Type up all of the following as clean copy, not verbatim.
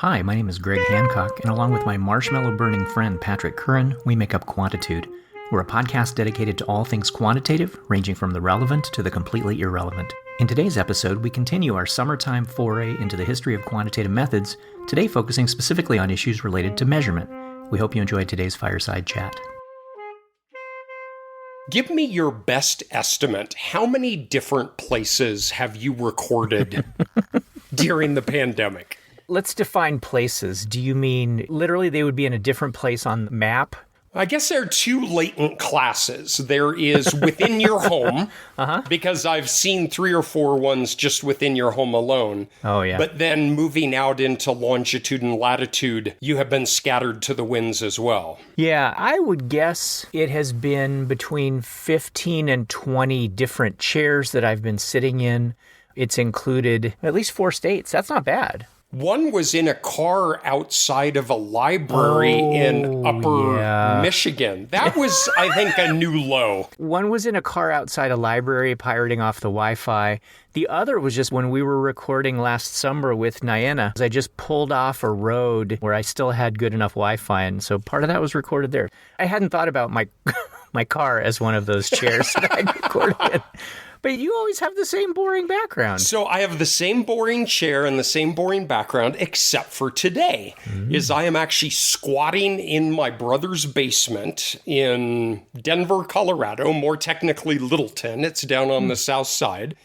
Hi, my name is Greg Hancock, and along with my marshmallow-burning friend Patrick Curran, we make up Quantitude. We're a podcast dedicated to all things quantitative, ranging from the relevant to the completely irrelevant. In today's episode, we continue our summertime foray into the history of quantitative methods, today focusing specifically on issues related to measurement. We hope you enjoyed today's Fireside chat. Give me your best estimate. How many different places have you recorded during the pandemic? Let's define places. Do you mean literally they would be in a different place on the map? I guess there are two latent classes. There is within your home, because I've seen 3 or 4 ones just within your home alone. Oh, yeah. But then moving out into longitude and latitude, you have been scattered to the winds as well. Yeah, I would guess it has been between 15 and 20 different chairs that I've been sitting in. It's included at least 4 states. That's not bad. One was in a car outside of a library in Upper Michigan. That was, I think, a new low. One was in a car outside a library pirating off the Wi-Fi. The other was just when we were recording last summer with Naena. I just pulled off a road where I still had good enough Wi-Fi, and so part of that was recorded there. I hadn't thought about my car as one of those chairs that I'd recorded in. But you always have the same boring background. So I have the same boring chair and the same boring background, except for today, is I am actually squatting in my brother's basement in Denver, Colorado, more technically Littleton. It's down on the south side.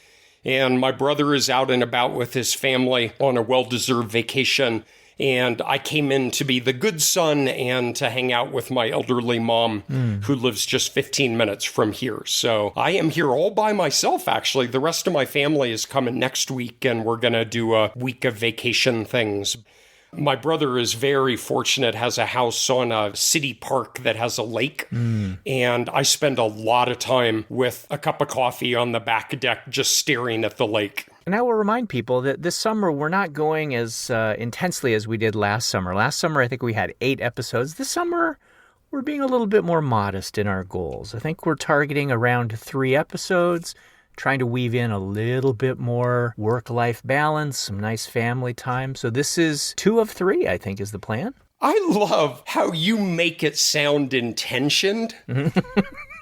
And my brother is out and about with his family on a well-deserved vacation. And I came in to be the good son and to hang out with my elderly mom, who lives just 15 minutes from here. So I am here all by myself, actually. The rest of my family is coming next week, and we're going to do a week of vacation things. My brother is very fortunate, has a house on a city park that has a lake, and I spend a lot of time with a cup of coffee on the back deck just staring at the lake. And I will remind people that this summer we're not going as intensely as we did last summer. Last summer, I think we had 8 episodes. This summer, we're being a little bit more modest in our goals. I think we're targeting around 3 episodes, trying to weave in a little bit more work-life balance, some nice family time. So this is 2 of 3, I think, is the plan. I love how you make it sound intentioned.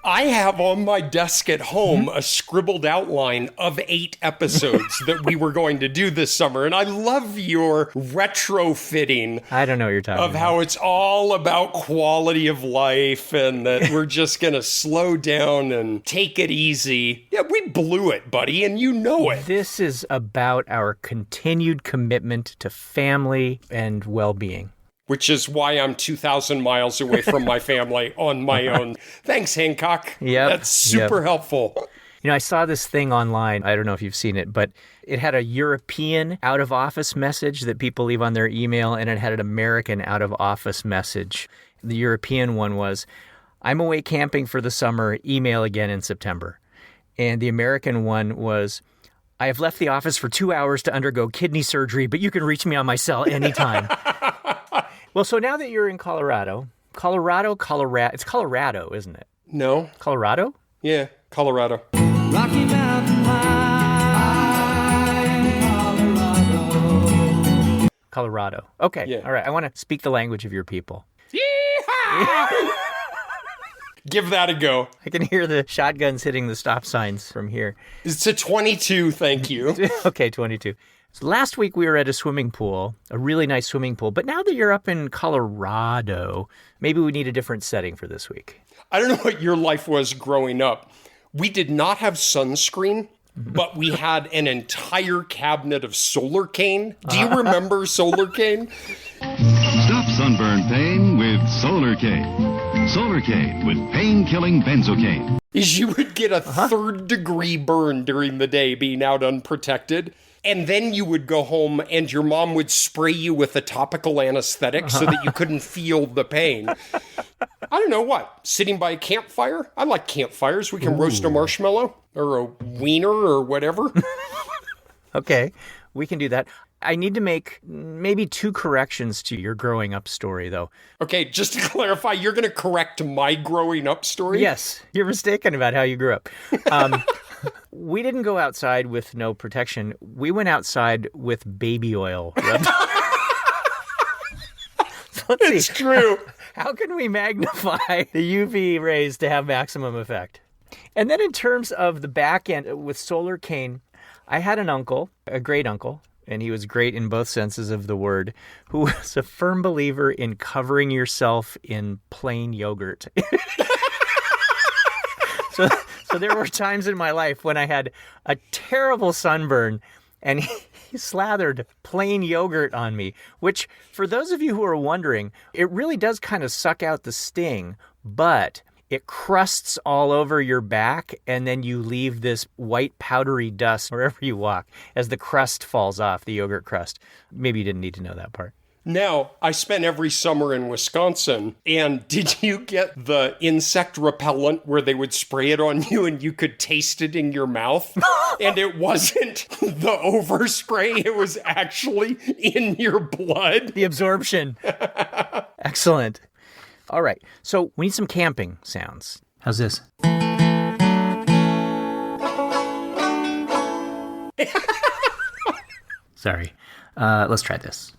I have on my desk at home a scribbled outline of 8 episodes that we were going to do this summer. And I love your retrofitting. I don't know what you're talking about. Of how it's all about quality of life and that we're just going to slow down and take it easy. Yeah, we blew it, buddy, and you know it. This is about our continued commitment to family and well-being. Which is why I'm 2,000 miles away from my family on my own. Thanks, Hancock. Yep. That's super helpful. You know, I saw this thing online. I don't know if you've seen it, but it had a European out-of-office message that people leave on their email, and it had an American out-of-office message. The European one was, I'm away camping for the summer, email again in September. And the American one was, I have left the office for 2 hours to undergo kidney surgery, but you can reach me on my cell anytime. Well, so now that you're in Colorado, it's Colorado, isn't it? No. Colorado? Yeah, Colorado. Rocky Mountain High, Colorado. Okay, Yeah. All right. I want to speak the language of your people. Yeehaw! Give that a go. I can hear the shotguns hitting the stop signs from here. It's a 22, thank you. Okay, 22. So last week we were at a swimming pool, a really nice swimming pool. But now that you're up in Colorado, maybe we need a different setting for this week. I don't know what your life was growing up. We did not have sunscreen, but we had an entire cabinet of Solar Cane. Do you remember Solar Cane? Stop sunburn pain with Solar Cane. Solar Cane with pain-killing benzocaine. Is you would get a 3rd-degree burn during the day being out unprotected. And then you would go home and your mom would spray you with a topical anesthetic so that you couldn't feel the pain. I don't know what. Sitting by a campfire? I like campfires. We can roast a marshmallow or a wiener or whatever. Okay, we can do that. I need to make maybe 2 corrections to your growing up story, though. Okay, just to clarify, you're going to correct my growing up story? Yes, you're mistaken about how you grew up. We didn't go outside with no protection. We went outside with baby oil rubbed Let's see. It's true. How can we magnify the UV rays to have maximum effect? And then in terms of the back end with Solar Cane, I had an uncle, a great uncle, and he was great in both senses of the word, who was a firm believer in covering yourself in plain yogurt. So there were times in my life when I had a terrible sunburn, and he slathered plain yogurt on me, which, for those of you who are wondering, it really does kind of suck out the sting, but it crusts all over your back, and then you leave this white powdery dust wherever you walk as the crust falls off, the yogurt crust. Maybe you didn't need to know that part. Now, I spent every summer in Wisconsin, and did you get the insect repellent where they would spray it on you and you could taste it in your mouth? And it wasn't the overspray, it was actually in your blood. The absorption. Excellent. All right, so we need some camping sounds. How's this? Sorry. Let's try this.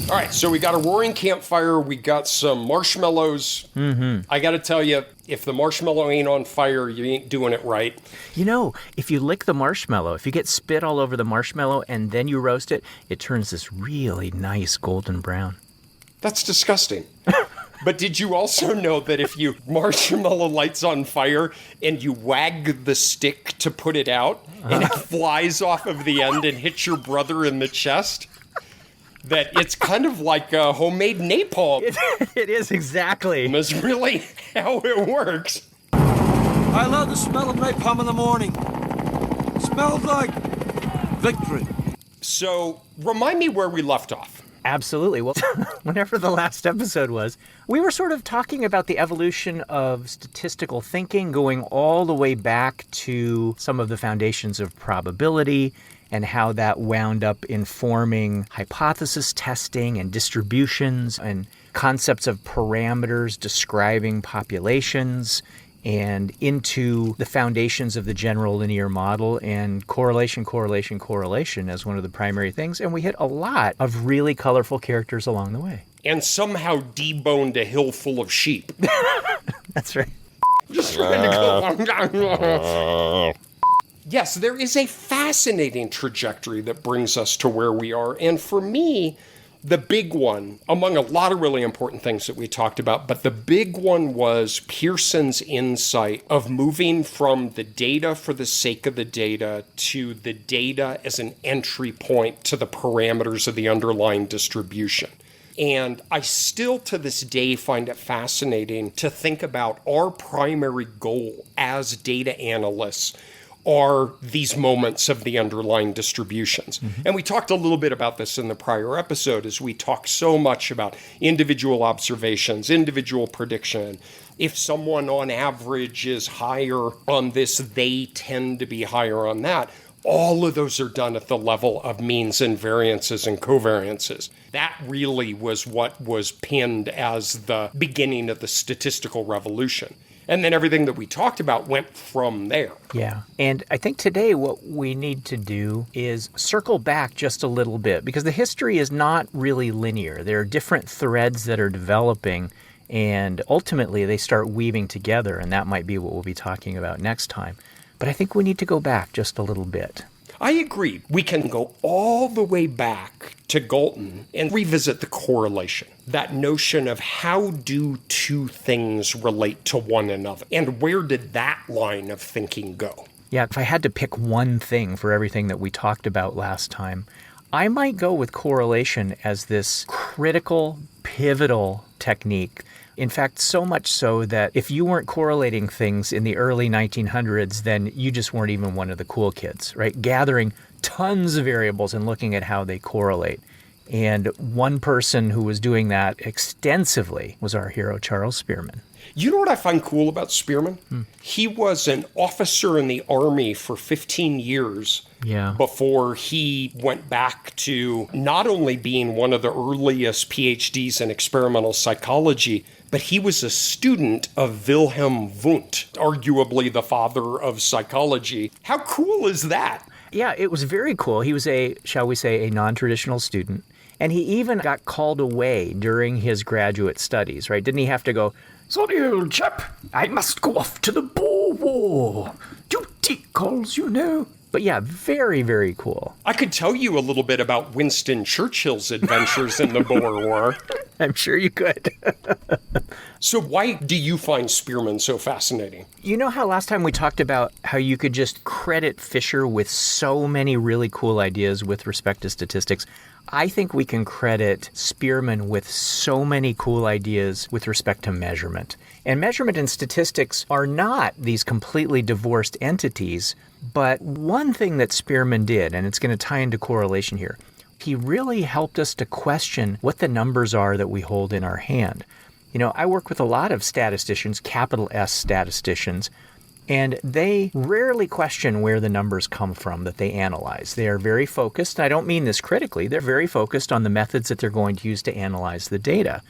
All right, so we got a roaring campfire. We got some marshmallows. Mm-hmm. I got to tell you, if the marshmallow ain't on fire, you ain't doing it right. You know, if you lick the marshmallow, if you get spit all over the marshmallow and then you roast it, it turns this really nice golden brown. That's disgusting. But did you also know that if you marshmallow lights on fire and you wag the stick to put it out and it flies off of the end and hits your brother in the chest, that it's kind of like a homemade napalm? It is exactly. That's really how it works. I love the smell of napalm in the morning. It smells like victory. So remind me where we left off. Absolutely. Well, whenever the last episode was, we were sort of talking about the evolution of statistical thinking, going all the way back to some of the foundations of probability and how that wound up informing hypothesis testing and distributions and concepts of parameters describing populations, and into the foundations of the general linear model and correlation as one of the primary things. And we hit a lot of really colorful characters along the way. And somehow deboned a hill full of sheep. That's right. Just trying to go. Yes, there is a fascinating trajectory that brings us to where we are. And for me, the big one, among a lot of really important things that we talked about, but the big one was Pearson's insight of moving from the data for the sake of the data to the data as an entry point to the parameters of the underlying distribution. And I still to this day find it fascinating to think about our primary goal as data analysts are these moments of the underlying distributions. Mm-hmm. And we talked a little bit about this in the prior episode as we talked so much about individual observations, individual prediction. If someone on average is higher on this, they tend to be higher on that. All of those are done at the level of means and variances and covariances. That really was what was pinned as the beginning of the statistical revolution. And then everything that we talked about went from there. Yeah. And I think today what we need to do is circle back just a little bit, because the history is not really linear. There are different threads that are developing, and ultimately they start weaving together, and that might be what we'll be talking about next time. But I think we need to go back just a little bit. I agree. We can go all the way back to Galton and revisit the correlation, that notion of how do two things relate to one another, and where did that line of thinking go? Yeah, if I had to pick one thing for everything that we talked about last time, I might go with correlation as this critical, pivotal technique. In fact, so much so that if you weren't correlating things in the early 1900s, then you just weren't even one of the cool kids, right? Gathering tons of variables and looking at how they correlate. And one person who was doing that extensively was our hero, Charles Spearman. You know what I find cool about Spearman? He was an officer in the Army for 15 years before he went back to not only being one of the earliest PhDs in experimental psychology, but he was a student of Wilhelm Wundt, arguably the father of psychology. How cool is that? Yeah, it was very cool. He was shall we say, a non-traditional student. And he even got called away during his graduate studies, right? Didn't he have to go, "Sorry, old chap, I must go off to the Boer War. Duty calls, you know." But yeah, very, very cool. I could tell you a little bit about Winston Churchill's adventures in the Boer War. I'm sure you could. So why do you find Spearman so fascinating? You know how last time we talked about how you could just credit Fisher with so many really cool ideas with respect to statistics? I think we can credit Spearman with so many cool ideas with respect to measurement. And measurement and statistics are not these completely divorced entities, but one thing that Spearman did, and it's going to tie into correlation here, he really helped us to question what the numbers are that we hold in our hand. You know, I work with a lot of statisticians, capital S statisticians, and they rarely question where the numbers come from that they analyze. They are very focused. I don't mean this critically. They're very focused on the methods that they're going to use to analyze the data.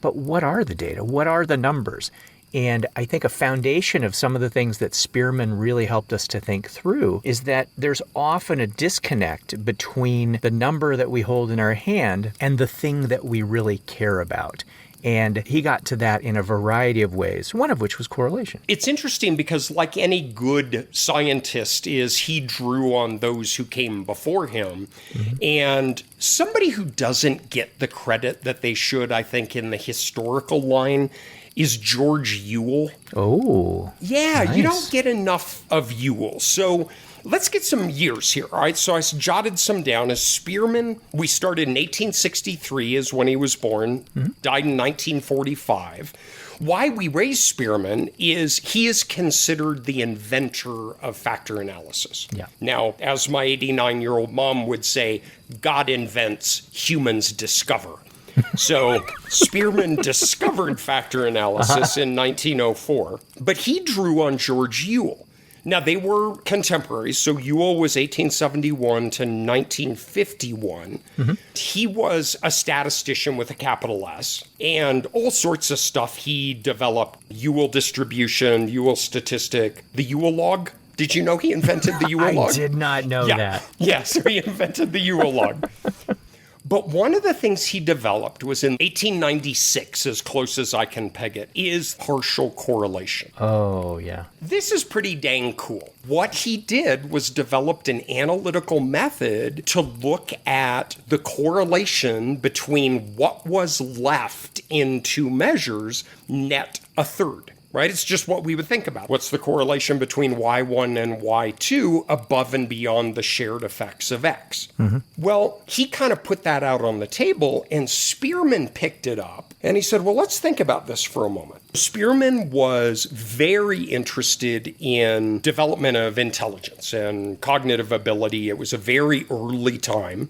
But what are the data? What are the numbers? And I think a foundation of some of the things that Spearman really helped us to think through is that there's often a disconnect between the number that we hold in our hand and the thing that we really care about. And he got to that in a variety of ways, one of which was correlation. It's interesting because, like any good scientist is, he drew on those who came before him. Mm-hmm. And somebody who doesn't get the credit that they should, I think, in the historical line is George Ewell. Oh, yeah, nice. You don't get enough of Ewell. So let's get some years here, all right? So I jotted some down. As Spearman, we started in 1863 is when he was born, died in 1945. Why we raised Spearman is he is considered the inventor of factor analysis. Yeah. Now, as my 89-year-old mom would say, God invents, humans discover. So Spearman discovered factor analysis in 1904, but he drew on George Ewell. Now, they were contemporaries, so Ewell was 1871 to 1951. Mm-hmm. He was a statistician with a capital S, and all sorts of stuff. He developed Ewell distribution, Ewell statistic, the Ewell log. Did you know he invented the Ewell log? I did not know that. Yeah, so he invented the Ewell log. But one of the things he developed was in 1896, as close as I can peg it, is partial correlation. Oh, yeah. This is pretty dang cool. What he did was developed an analytical method to look at the correlation between what was left in two measures, net a third. Right? It's just what we would think about. What's the correlation between Y1 and Y2 above and beyond the shared effects of X? Mm-hmm. Well, he kind of put that out on the table, and Spearman picked it up, and he said, well, let's think about this for a moment. Spearman was very interested in development of intelligence and cognitive ability. It was a very early time.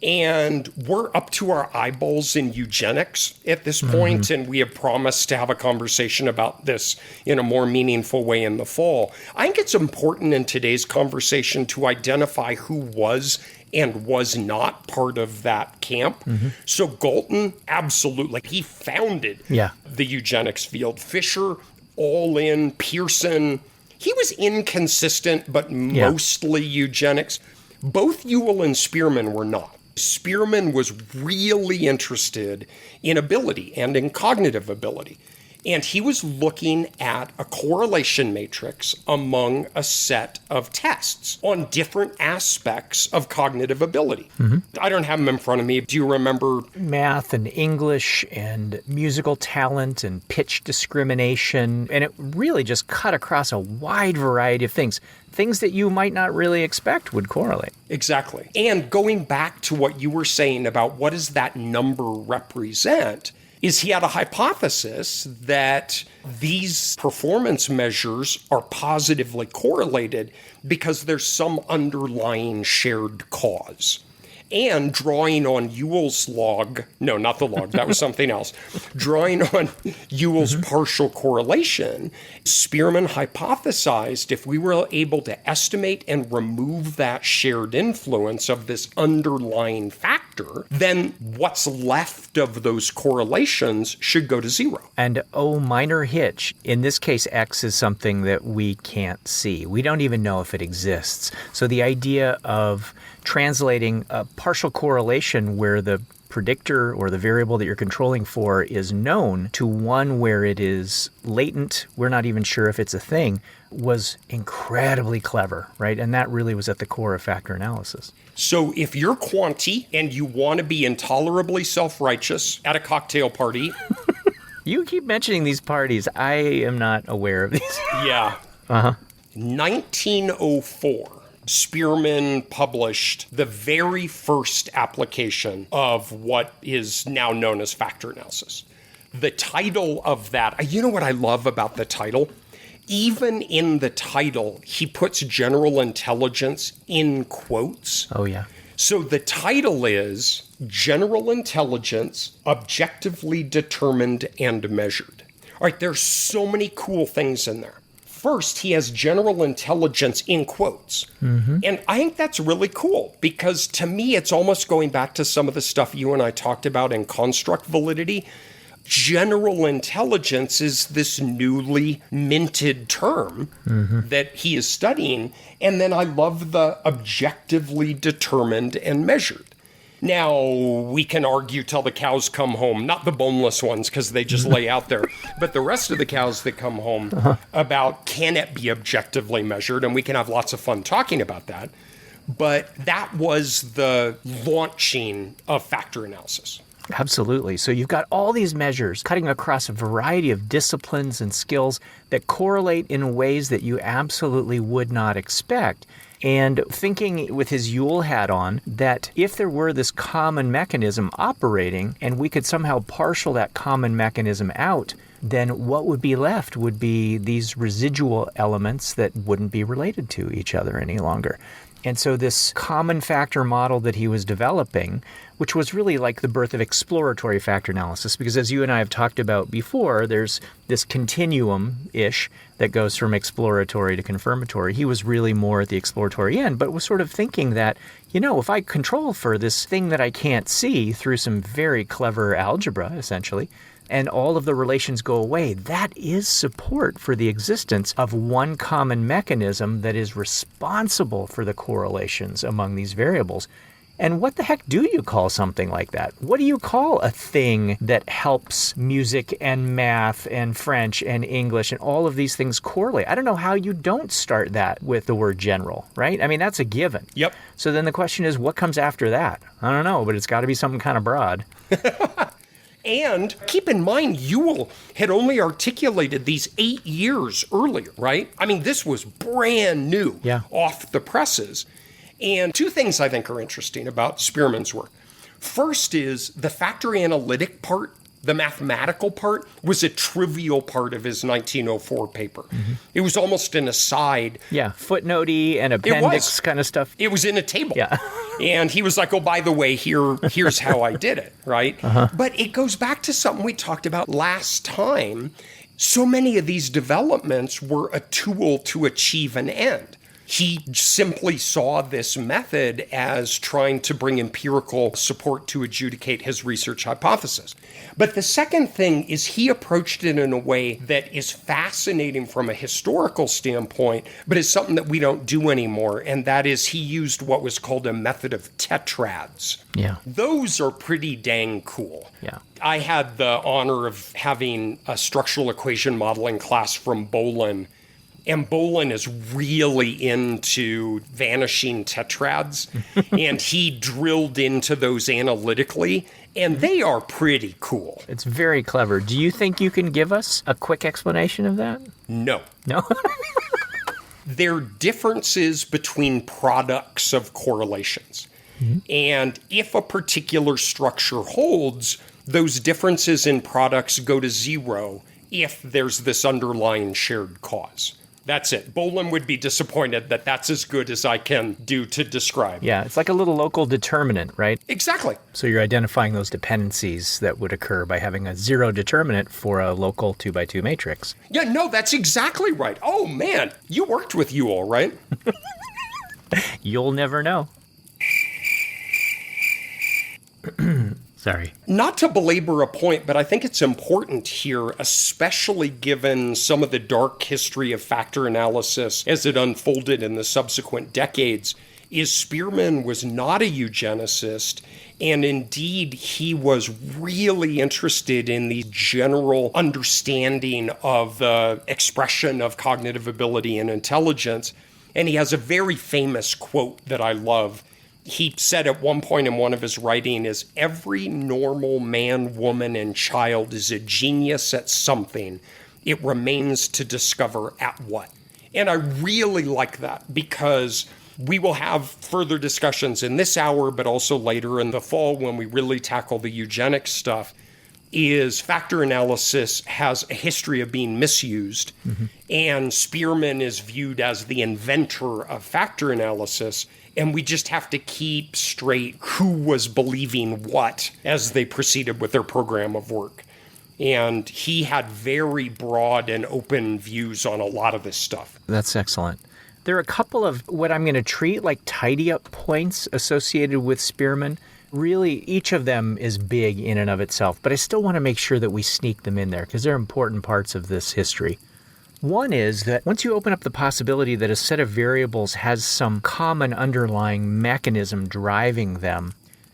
And we're up to our eyeballs in eugenics at this point, and we have promised to have a conversation about this in a more meaningful way in the fall. I think it's important in today's conversation to identify who was and was not part of that camp. Mm-hmm. So Galton, absolutely. He founded the eugenics field. Fisher, all in. Pearson, he was inconsistent, but mostly eugenics. Both Ewell and Spearman were not. Spearman was really interested in ability and in cognitive ability. And he was looking at a correlation matrix among a set of tests on different aspects of cognitive ability. Mm-hmm. I don't have them in front of me. Do you remember? Math and English and musical talent and pitch discrimination. And it really just cut across a wide variety of things. Things that you might not really expect would correlate. Exactly. And going back to what you were saying about what does that number represent, is he had a hypothesis that these performance measures are positively correlated because there's some underlying shared cause. And drawing on Ewell's log, no, not the log, that was something else. Drawing on Ewell's partial correlation, Spearman hypothesized if we were able to estimate and remove that shared influence of this underlying factor, then what's left of those correlations should go to zero. And minor hitch. In this case, X is something that we can't see. We don't even know if it exists. So the idea of translating a partial correlation where the predictor or the variable that you're controlling for is known to one where it is latent, we're not even sure if it's a thing, was incredibly clever, right? And that really was at the core of factor analysis. So if you're Quanty and you want to be intolerably self-righteous at a cocktail party... You keep mentioning these parties. I am not aware of these. Yeah. 1904, Spearman published the very first application of what is now known as factor analysis. The title of that, you know what I love about the title? Even in the title, he puts general intelligence in quotes. Oh, yeah. So the title is General Intelligence, Objectively Determined and Measured. All right, there's so many cool things in there. First, he has general intelligence in quotes. And I think that's really cool because to me, it's almost going back to some of the stuff you and I talked about in construct validity. General intelligence is this newly minted term that he is studying. And then I love the objectively determined and measured. Now, we can argue till the cows come home, not the boneless ones because they just lay out there, but the rest of the cows that come home about can it be objectively measured, and we can have lots of fun talking about that. But that was the launching of factor analysis. Absolutely. So you've got all these measures cutting across a variety of disciplines and skills that correlate in ways that you absolutely would not expect. And thinking with his Yule hat on that if there were this common mechanism operating and we could somehow partial that common mechanism out, then what would be left would be these residual elements that wouldn't be related to each other any longer. And so this common factor model that he was developing, which was really like the birth of exploratory factor analysis, because as you and I have talked about before, there's this continuum-ish that goes from exploratory to confirmatory. He was really more at the exploratory end, but was sort of thinking that, you know, if I control for this thing that I can't see through some very clever algebra, essentially, and all of the relations go away, that is support for the existence of one common mechanism that is responsible for the correlations among these variables. And what the heck do you call something like that? What do you call a thing that helps music and math and French and English and all of these things correlate? I don't know how you don't start that with the word general, right? I mean, that's a given. Yep. So then the question is, what comes after that? I don't know, but it's got to be something kind of broad. And keep in mind, Yule had only articulated these 8 years earlier, right? I mean, this was brand new off the presses. And two things I think are interesting about Spearman's work. First is the factor analytic part, the mathematical part, was a trivial part of his 1904 paper. It was almost an aside. Yeah, footnote-y and appendix kind of stuff. It was in a table. Yeah. And he was like, oh, by the way, here's how I did it, right? But it goes back to something we talked about last time. So many of these developments were a tool to achieve an end. He simply saw this method as trying to bring empirical support to adjudicate his research hypothesis. But the second thing is he approached it in a way that is fascinating from a historical standpoint, but is something that we don't do anymore. And that is he used what was called a method of tetrads. Yeah. Those are pretty dang cool. Yeah. I had the honor of having a structural equation modeling class from Bolin. And Bolin is really into vanishing tetrads, and he drilled into those analytically, and they are pretty cool. It's very clever. Do you think you can give us a quick explanation of that? No. No? They're differences between products of correlations. And if a particular structure holds, those differences in products go to zero if there's this underlying shared cause. That's it. Bolin would be disappointed that that's as good as I can do to describe. Yeah, it's like a little local determinant, right? Exactly. So you're identifying those dependencies that would occur by having a zero determinant for a local 2x2 matrix. Yeah, no, that's exactly right. Oh, man, you worked with Yule, right? You'll never know. Sorry. Not to belabor a point, but I think it's important here, especially given some of the dark history of factor analysis as it unfolded in the subsequent decades. is Spearman was not a eugenicist, and indeed he was really interested in the general understanding of the expression of cognitive ability and intelligence. And he has a very famous quote that I love. He said at one point in one of his writing is, every normal man, woman, and child is a genius at something. It remains to discover at what. And I really like that because we will have further discussions in this hour, but also later in the fall when we really tackle the eugenics stuff, is factor analysis has a history of being misused. And Spearman is viewed as the inventor of factor analysis. And we just have to keep straight who was believing what as they proceeded with their program of work. And he had very broad and open views on a lot of this stuff. That's excellent. There are a couple of what I'm going to treat like tidy up points associated with Spearman. Really, each of them is big in and of itself, but I still want to make sure that we sneak them in there because they're important parts of this history. One is that once you open up the possibility that a set of variables has some common underlying mechanism driving them,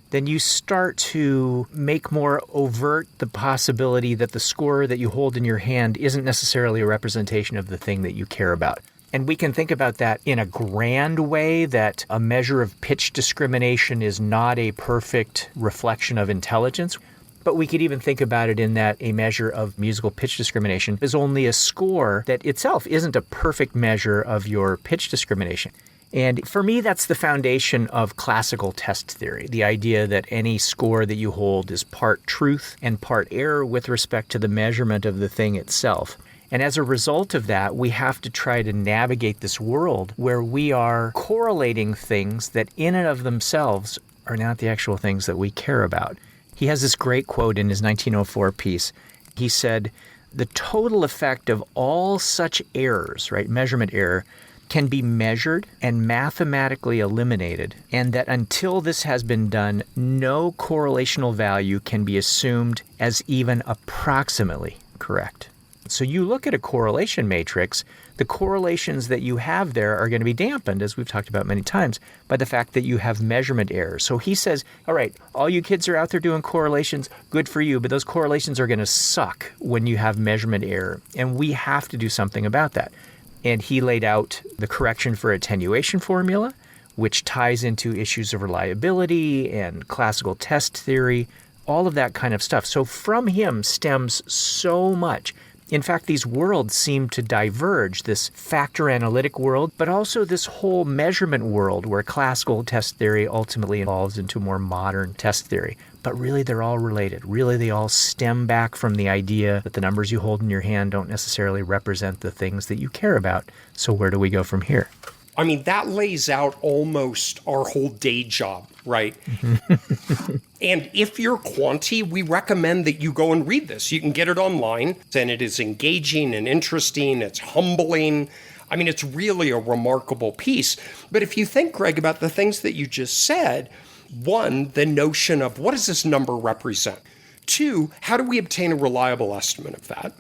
then you start to make more overt the possibility that the score that you hold in your hand isn't necessarily a representation of the thing that you care about. And we can think about that in a grand way, that a measure of pitch discrimination is not a perfect reflection of intelligence. But we could even think about it in that a measure of musical pitch discrimination is only a score that itself isn't a perfect measure of your pitch discrimination. And for me, that's the foundation of classical test theory, the idea that any score that you hold is part truth and part error with respect to the measurement of the thing itself. And as a result of that, we have to try to navigate this world where we are correlating things that in and of themselves are not the actual things that we care about. He has this great quote in his 1904 piece. He said, "The total effect of all such errors, right, measurement error, can be measured and mathematically eliminated, and that until this has been done, no correlational value can be assumed as even approximately correct." So you look at a correlation matrix, the correlations that you have there are going to be dampened, as we've talked about many times, by the fact that you have measurement errors. So he says, all right, all you kids are out there doing correlations, good for you, but those correlations are going to suck when you have measurement error, and we have to do something about that. And he laid out the correction for attenuation formula, which ties into issues of reliability and classical test theory, all of that kind of stuff. So from him stems so much. In fact, these worlds seem to diverge, this factor analytic world, but also this whole measurement world where classical test theory ultimately evolves into more modern test theory. But really, they're all related. Really, they all stem back from the idea that the numbers you hold in your hand don't necessarily represent the things that you care about. So where do we go from here? I mean, that lays out almost our whole day job, right? And if you're Quanti, we recommend that you go and read this. You can get it online, and it is engaging and interesting. It's humbling. I mean, it's really a remarkable piece. But if you think, Greg, about the things that you just said, one, the notion of what does this number represent? Two, how do we obtain a reliable estimate of that?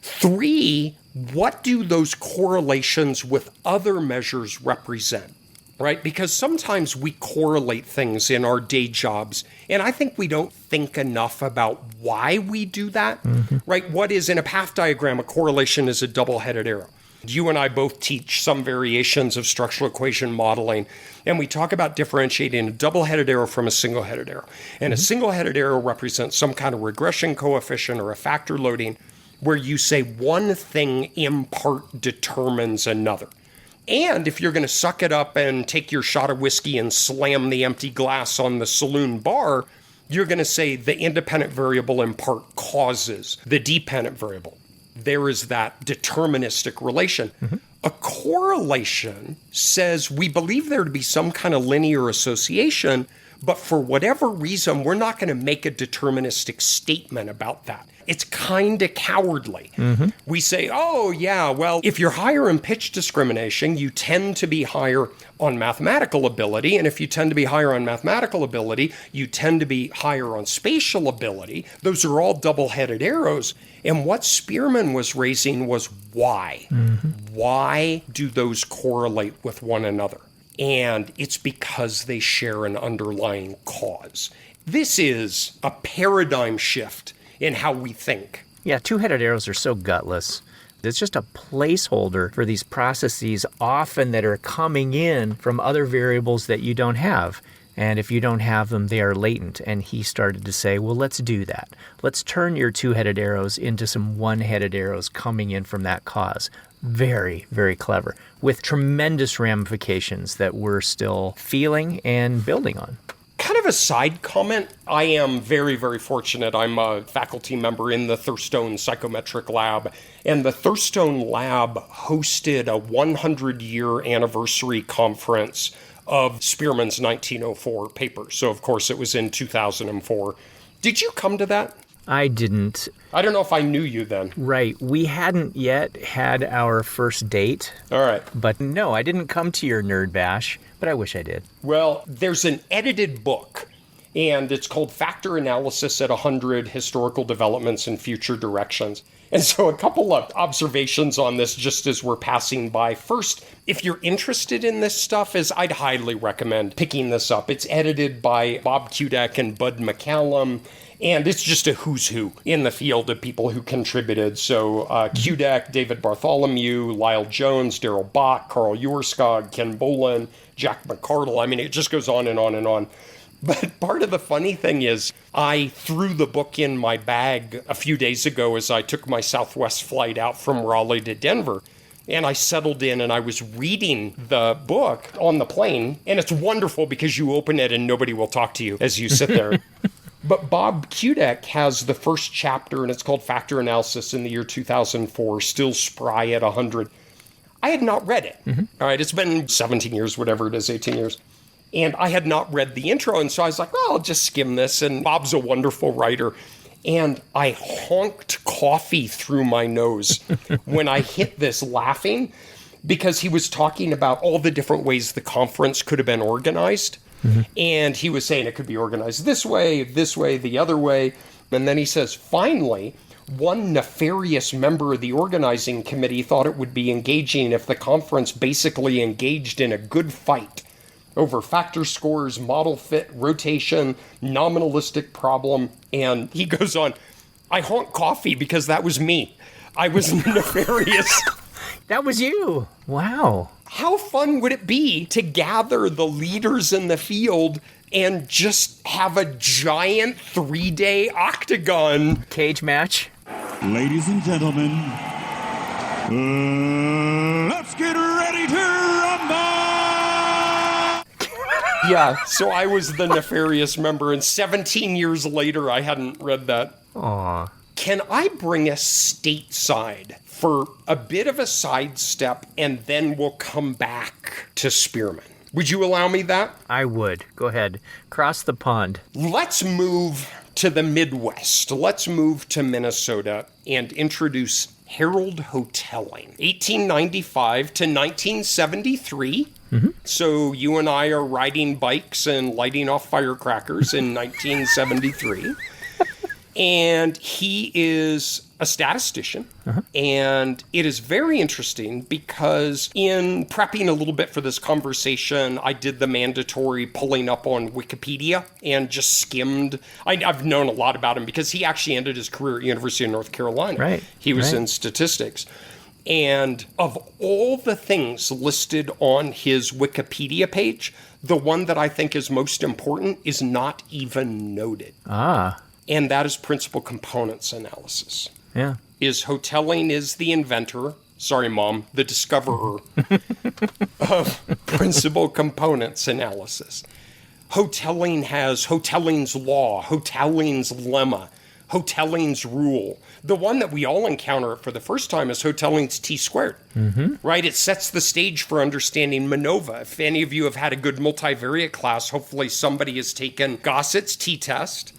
Three, what do those correlations with other measures represent, right? Because sometimes we correlate things in our day jobs, and I think we don't think enough about why we do that, right? What is, in a path diagram, a correlation is a double-headed arrow. You and I both teach some variations of structural equation modeling, and we talk about differentiating a double-headed arrow from a single-headed arrow. And a single-headed arrow represents some kind of regression coefficient or a factor loading where you say one thing in part determines another. And if you're going to suck it up and take your shot of whiskey and slam the empty glass on the saloon bar, you're going to say the independent variable in part causes the dependent variable. There is that deterministic relation. A correlation says we believe there to be some kind of linear association, but for whatever reason, we're not going to make a deterministic statement about that. It's kind of cowardly. We say, oh, yeah, well, if you're higher in pitch discrimination, you tend to be higher on mathematical ability. And if you tend to be higher on mathematical ability, you tend to be higher on spatial ability. Those are all double-headed arrows. And what Spearman was raising was why. Why do those correlate with one another? And it's because they share an underlying cause. This is a paradigm shift in how we think. Yeah, two-headed arrows are so gutless. It's just a placeholder for these processes often that are coming in from other variables that you don't have. And if you don't have them, they are latent. And he started to say, well, let's do that. Let's turn your two-headed arrows into some one-headed arrows coming in from that cause. Very, very clever, with tremendous ramifications that we're still feeling and building on. Kind of a side comment, I am very, very fortunate. I'm a faculty member in the Thurstone Psychometric Lab, and the Thurstone Lab hosted a 100-year anniversary conference of Spearman's 1904 paper. So, of course, it was in 2004. Did you come to that? I didn't. I don't know if I knew you then. Right. We hadn't yet had our first date. All right. But no, I didn't come to your nerd bash, but I wish I did. Well, there's an edited book, and it's called Factor Analysis at 100 Historical Developments and Future Directions. And so a couple of observations on this just as we're passing by. First, if you're interested in this stuff, I'd highly recommend picking this up. It's edited by Bob Kudak and Bud McCallum, and it's just a who's who in the field of people who contributed. So Kudak, David Bartholomew, Lyle Jones, Daryl Bach, Carl Uerskog, Ken Bolin, Jack McCardle. I mean, it just goes on and on and on. But part of the funny thing is I threw the book in my bag a few days ago as I took my Southwest flight out from Raleigh to Denver. And I settled in and I was reading the book on the plane. And it's wonderful because you open it and nobody will talk to you as you sit there. But Bob Kudak has the first chapter, and it's called Factor Analysis in the year 2004, Still Spry at 100. I had not read it. All right, it's been 17 years, whatever it is, 18 years. And I had not read the intro, and so I was like, well, I'll just skim this. And Bob's a wonderful writer. And I honked coffee through my nose when I hit this laughing, because he was talking about all the different ways the conference could have been organized. And he was saying it could be organized this way, the other way. And then he says, finally, one nefarious member of the organizing committee thought it would be engaging if the conference basically engaged in a good fight over factor scores, model fit, rotation, nominalistic problem. And he goes on, I honk coffee because that was me. I was nefarious. That was you. Wow. How fun would it be to gather the leaders in the field and just have a giant 3-day octagon cage match? Ladies and gentlemen, let's get ready to rumble! Yeah, so I was the nefarious member, and 17 years later, I hadn't read that. Aw. Can I bring us stateside for a bit of a sidestep, and then we'll come back to Spearman? Would you allow me that? I would. Go ahead. Cross the pond. Let's move to the Midwest. Let's move to Minnesota and introduce Harold Hotelling, 1895 to 1973. So you and I are riding bikes and lighting off firecrackers in 1973. And he is a statistician. And it is very interesting because in prepping a little bit for this conversation, I did the mandatory pulling up on Wikipedia and just skimmed. I've known a lot about him because he actually ended his career at University of North Carolina. Right. He was in statistics. And of all the things listed on his Wikipedia page, the one that I think is most important is not even noted. And that is principal components analysis. Yeah. Hotelling is the inventor, sorry, Mom, the discoverer of principal components analysis. Hotelling has Hotelling's law, Hotelling's lemma, Hotelling's rule. The one that we all encounter for the first time is Hotelling's t-squared, right? It sets the stage for understanding MANOVA. If any of you have had a good multivariate class, hopefully somebody has taken Gossett's t-test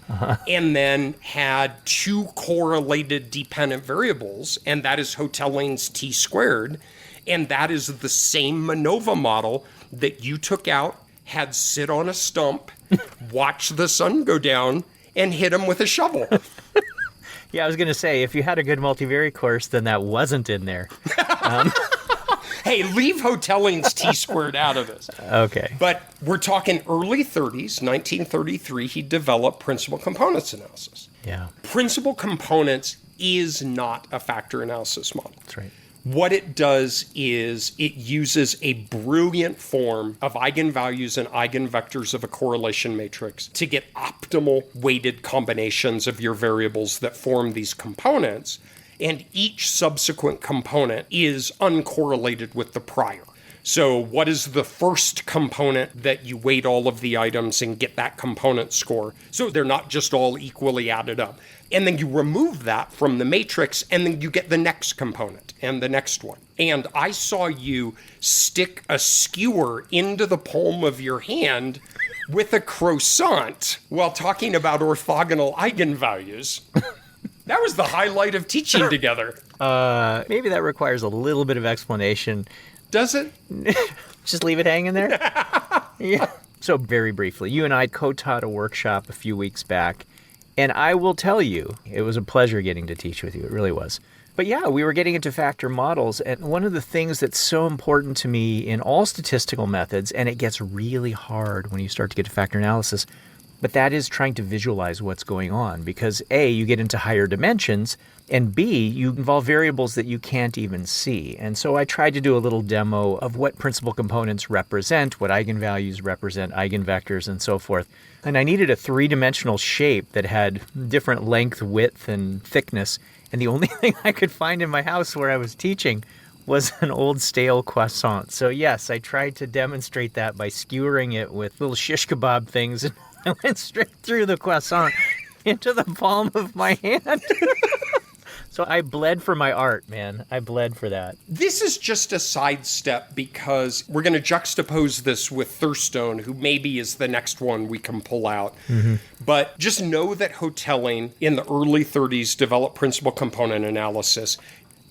and then had two correlated dependent variables, and that is Hotelling's t-squared, and that is the same MANOVA model that you took out, had sit on a stump, watch the sun go down, and hit him with a shovel. Yeah, I was going to say, if you had a good multivariate course, then that wasn't in there. Hey, leave hotelling's T-squared out of this. Okay. But we're talking early 30s, 1933, he developed principal components analysis. Yeah. Principal components is not a factor analysis model. That's right. What it does is it uses a brilliant form of eigenvalues and eigenvectors of a correlation matrix to get optimal weighted combinations of your variables that form these components. And each subsequent component is uncorrelated with the prior. So what is the first component that you weight all of the items and get that component score? So they're not just all equally added up. And then you remove that from the matrix, and then you get the next component and the next one. And I saw you stick a skewer into the palm of your hand with a croissant while talking about orthogonal eigenvalues. That was the highlight of teaching together. Maybe that requires a little bit of explanation. Does it? Just leave it hanging there? Yeah. So very briefly, you and I co-taught a workshop a few weeks back, and I will tell you, it was a pleasure getting to teach with you. It really was. But yeah, we were getting into factor models, and one of the things that's so important to me in all statistical methods, and it gets really hard when you start to get to factor analysis, but that is trying to visualize what's going on, because A, you get into higher dimensions, and B, you involve variables that you can't even see. And so I tried to do a little demo of what principal components represent, what eigenvalues represent, eigenvectors, and so forth. And I needed a three-dimensional shape that had different length, width, and thickness. And the only thing I could find in my house where I was teaching was an old stale croissant. So yes, I tried to demonstrate that by skewering it with little shish kebab things, and I went straight through the croissant into the palm of my hand. So I bled for my art, man. I bled for that. This is just a sidestep because we're going to juxtapose this with Thurstone, who maybe is the next one we can pull out. Mm-hmm. But just know that Hotelling in the early 30s developed principal component analysis.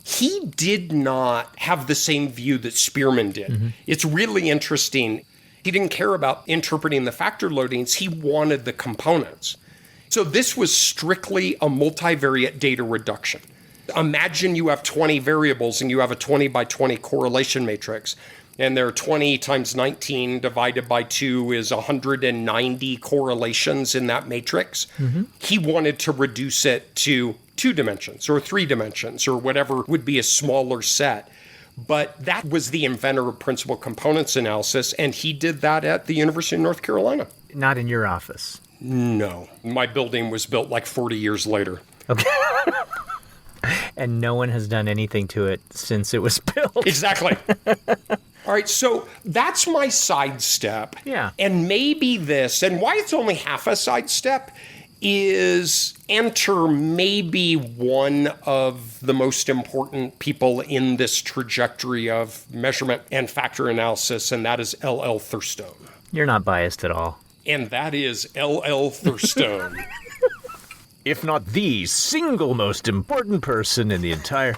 He did not have the same view that Spearman did. Mm-hmm. It's really interesting. He didn't care about interpreting the factor loadings. He wanted the components. So this was strictly a multivariate data reduction. Imagine you have 20 variables and you have a 20 by 20 correlation matrix. And there are 20 times 19 divided by 2 is 190 correlations in that matrix. Mm-hmm. He wanted to reduce it to 2 dimensions or 3 dimensions or whatever would be a smaller set. But that was the inventor of principal components analysis, and he did that at the University of North Carolina. Not in your office. No. My building was built like 40 years later. Okay. And no one has done anything to it since it was built. Exactly. All right, so that's my sidestep. Yeah. And maybe this, and why it's only half a sidestep, is enter maybe one of the most important people in this trajectory of measurement and factor analysis, and that is L.L. Thurstone. You're not biased at all. And that is L.L. Thurstone. If not the single most important person in the entire...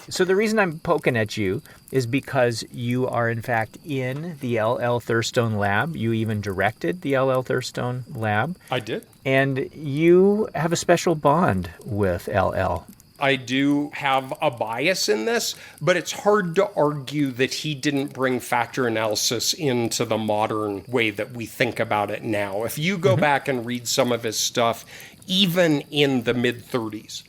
So the reason I'm poking at you is because you are, in fact, in the L.L. Thurstone lab. You even directed the L.L. Thurstone lab. I did. And you have a special bond with L.L. I do have a bias in this, but it's hard to argue that he didn't bring factor analysis into the modern way that we think about it now. If you go back and read some of his stuff, even in the mid-30s,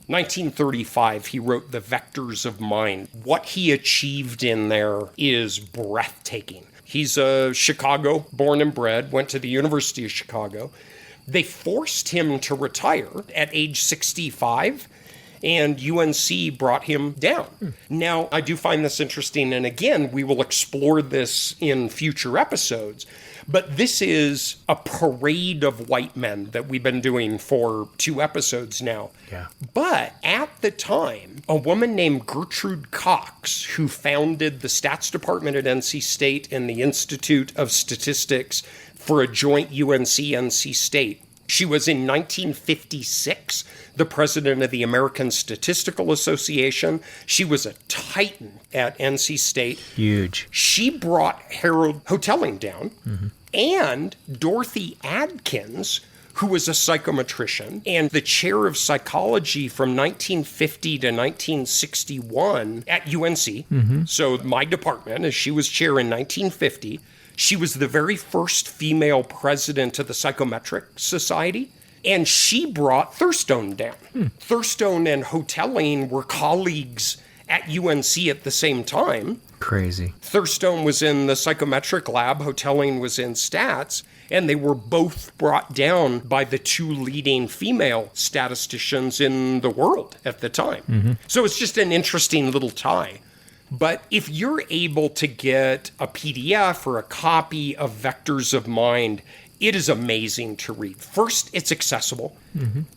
1935, he wrote The Vectors of Mind. What he achieved in there is breathtaking. He's a Chicago born and bred, went to the University of Chicago. They forced him to retire at age 65, and UNC brought him down. Now, I do find this interesting, and again, we will explore this in future episodes, but this is a parade of white men that we've been doing for 2 episodes now. Yeah. But at the time, a woman named Gertrude Cox, who founded the stats department at NC State and the Institute of Statistics for a joint UNC-NC State, she was in 1956 the president of the American Statistical Association. She was a titan at NC State. Huge. She brought Harold Hotelling down, and Dorothy Adkins, who was a psychometrician and the chair of psychology from 1950 to 1961 at UNC. So my department, as she was chair in 1950, she was the very first female president of the Psychometric Society. And she brought Thurstone down. Thurstone and Hotelling were colleagues at UNC at the same time. Crazy. Thurstone was in the psychometric lab, Hotelling was in stats, and they were both brought down by the two leading female statisticians in the world at the time. So it's just an interesting little tie. But if you're able to get a PDF or a copy of Vectors of Mind, it is amazing to read. First, it's accessible.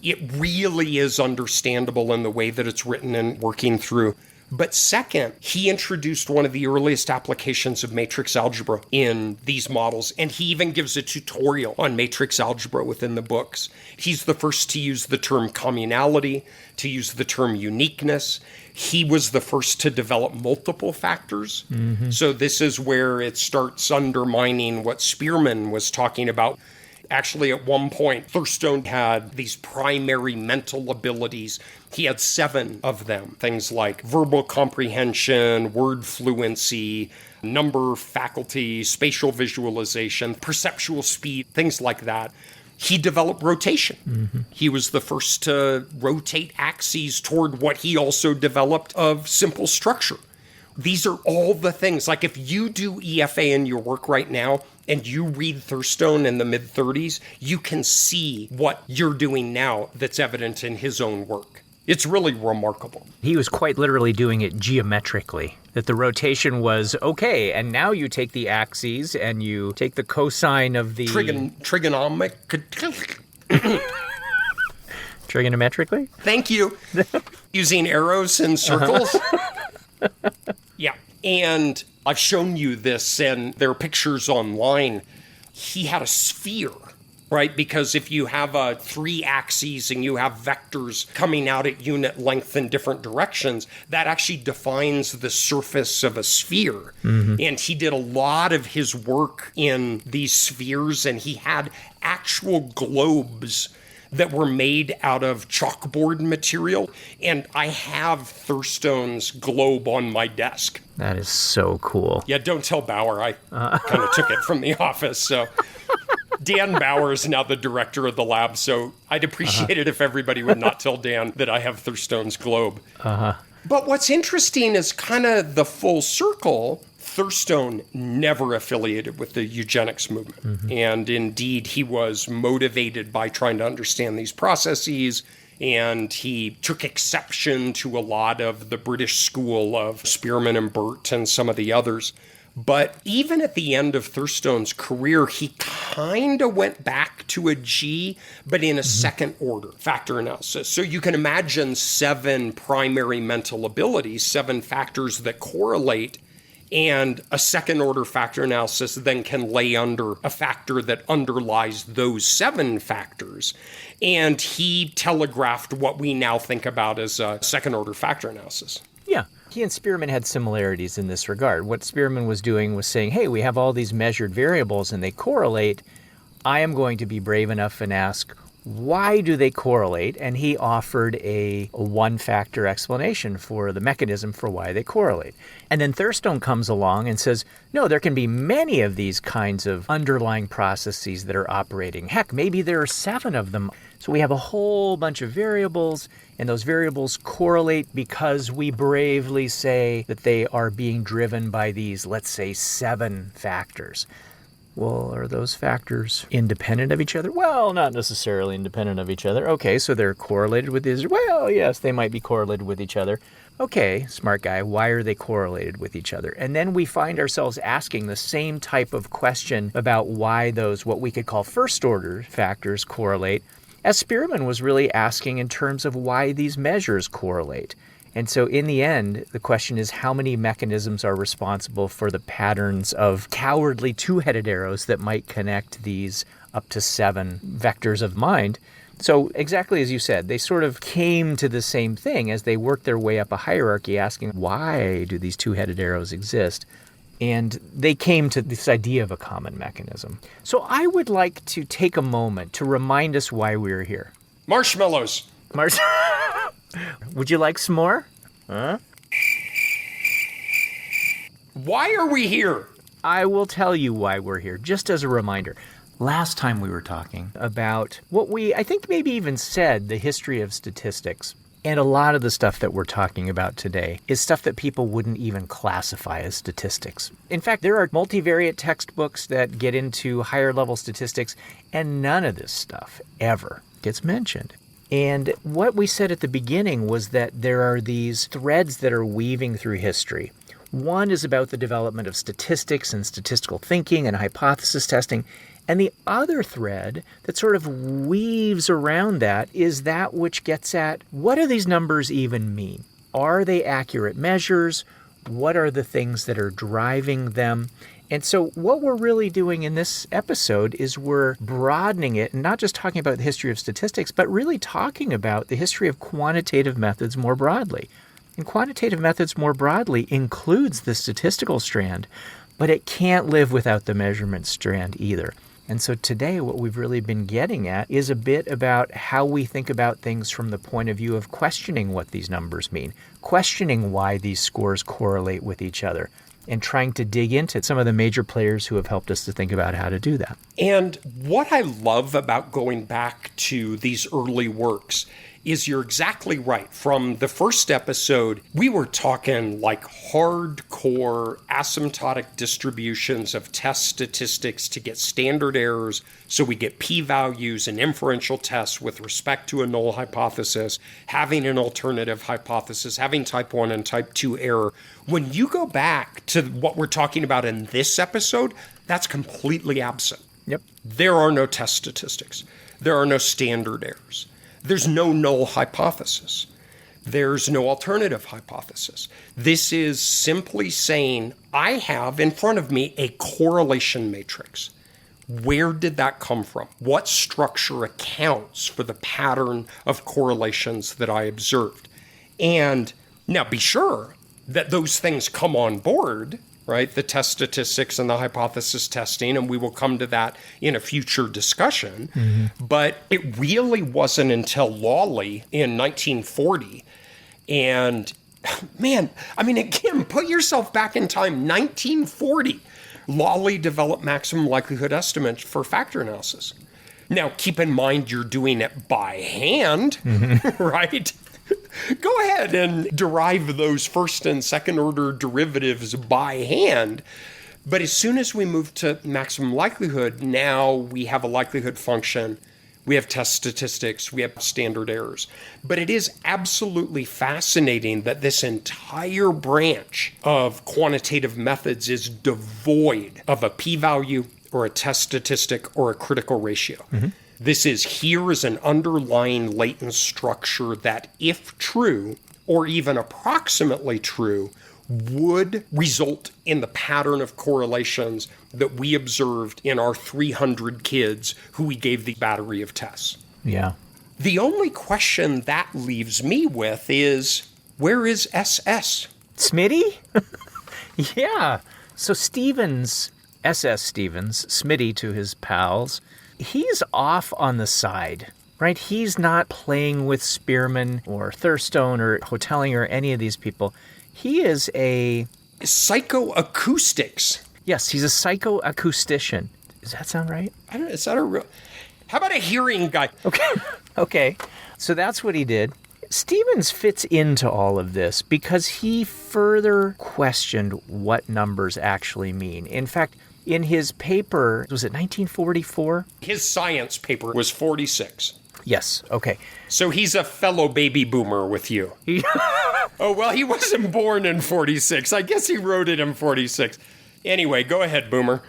It really is understandable in the way that it's written and working through. But second, he introduced one of the earliest applications of matrix algebra in these models, and he even gives a tutorial on matrix algebra within the books. He's the first to use the term communality, to use the term uniqueness. He was the first to develop multiple factors. So this is where it starts undermining what Spearman was talking about. Actually, at one point, Thurstone had these primary mental abilities. He had 7 of them. Things like verbal comprehension, word fluency, number faculty, spatial visualization, perceptual speed, things like that. He developed rotation. He was the first to rotate axes toward what he also developed of simple structure. These are all the things. Like if you do EFA in your work right now and you read Thurstone in the mid-30s, you can see what you're doing now that's evident in his own work. It's really remarkable. He was quite literally doing it geometrically, that the rotation was, okay, and now you take the axes and you take the cosine of the... Trigonomic... Trigonometrically? Thank you. Using arrows and circles. Yeah. And I've shown you this, and there are pictures online. He had a sphere, right? Because if you have 3 axes and you have vectors coming out at unit length in different directions, that actually defines the surface of a sphere. And he did a lot of his work in these spheres, and he had actual globes that were made out of chalkboard material. And I have Thurstone's globe on my desk. That is so cool. Yeah, don't tell Bauer. I kind of took it from the office. So Dan Bauer is now the director of the lab. So I'd appreciate it if everybody would not tell Dan that I have Thurstone's globe. But what's interesting is kind of the full circle. Thurstone never affiliated with the eugenics movement. And indeed, he was motivated by trying to understand these processes. And he took exception to a lot of the British school of Spearman and Burt and some of the others. But even at the end of Thurstone's career, he kind of went back to a G, but in a second order factor analysis. So you can imagine 7 primary mental abilities, 7 factors that correlate. And a second order factor analysis then can lay under a factor that underlies those 7 factors. And he telegraphed what we now think about as a second order factor analysis. Yeah. He and Spearman had similarities in this regard. What Spearman was doing was saying, hey, we have all these measured variables and they correlate. I am going to be brave enough and ask, why do they correlate? And he offered a 1-factor explanation for the mechanism for why they correlate. And then Thurstone comes along and says, no, there can be many of these kinds of underlying processes that are operating. Heck, maybe there are 7 of them. So we have a whole bunch of variables, and those variables correlate because we bravely say that they are being driven by these, let's say, 7 factors. Well, are those factors independent of each other? Well, not necessarily independent of each other. Okay, so they're correlated with these. Well, yes, they might be correlated with each other. Okay, smart guy, why are they correlated with each other? And then we find ourselves asking the same type of question about why those, what we could call first-order factors correlate, as Spearman was really asking in terms of why these measures correlate. And so in the end, the question is how many mechanisms are responsible for the patterns of cowardly 2-headed arrows that might connect these up to 7 vectors of mind. So exactly as you said, they sort of came to the same thing as they worked their way up a hierarchy asking why do these 2-headed arrows exist? And they came to this idea of a common mechanism. So I would like to take a moment to remind us why we're here. Marshmallows. Would you like some more? Huh? Why are we here? I will tell you why we're here, just as a reminder. Last time we were talking about what I think maybe even said, the history of statistics. And a lot of the stuff that we're talking about today is stuff that people wouldn't even classify as statistics. In fact, there are multivariate textbooks that get into higher level statistics, and none of this stuff ever gets mentioned. And what we said at the beginning was that there are these threads that are weaving through history. One is about the development of statistics and statistical thinking and hypothesis testing. And the other thread that sort of weaves around that is that which gets at, what do these numbers even mean? Are they accurate measures? What are the things that are driving them? And so what we're really doing in this episode is we're broadening it and not just talking about the history of statistics, but really talking about the history of quantitative methods more broadly. And quantitative methods more broadly includes the statistical strand, but it can't live without the measurement strand either. And so today what we've really been getting at is a bit about how we think about things from the point of view of questioning what these numbers mean, questioning why these scores correlate with each other, and trying to dig into some of the major players who have helped us to think about how to do that. And what I love about going back to these early works is you're exactly right. From the first episode, we were talking like hardcore asymptotic distributions of test statistics to get standard errors, so we get p-values and inferential tests with respect to a null hypothesis, having an alternative hypothesis, having type 1 and type 2 error. When you go back to what we're talking about in this episode, that's completely absent. Yep. There are no test statistics. There are no standard errors. There's no null hypothesis. There's no alternative hypothesis. This is simply saying, I have in front of me a correlation matrix. Where did that come from? What structure accounts for the pattern of correlations that I observed? And now be sure that those things come on board, right? The test statistics and the hypothesis testing, and we will come to that in a future discussion. Mm-hmm. But it really wasn't until Lawley in 1940. And man, I mean, again, put yourself back in time, 1940. Lawley developed maximum likelihood estimates for factor analysis. Now, keep in mind, you're doing it by hand, mm-hmm. right? Go ahead and derive those first and second order derivatives by hand. But as soon as we move to maximum likelihood, now we have a likelihood function, we have test statistics, we have standard errors. But it is absolutely fascinating that this entire branch of quantitative methods is devoid of a p-value or a test statistic or a critical ratio. Mm-hmm. This here is an underlying latent structure that, if true, or even approximately true, would result in the pattern of correlations that we observed in our 300 kids who we gave the battery of tests. Yeah. The only question that leaves me with is, where is SS? Smitty? Yeah. So Stevens, SS Stevens, Smitty to his pals, he's off on the side, right? He's not playing with Spearman or Thurstone or Hotelling or any of these people. He is a... psychoacoustics. Yes, he's a psychoacoustician. Does that sound right? I don't know. Is that a real... How about a hearing guy? Okay. So that's what he did. Stevens fits into all of this because he further questioned what numbers actually mean. In fact, in his paper, was it 1944? His science paper was 46. Yes, okay. So he's a fellow baby boomer with you. Oh, well, he wasn't born in 46. I guess he wrote it in 46. Anyway, go ahead, boomer.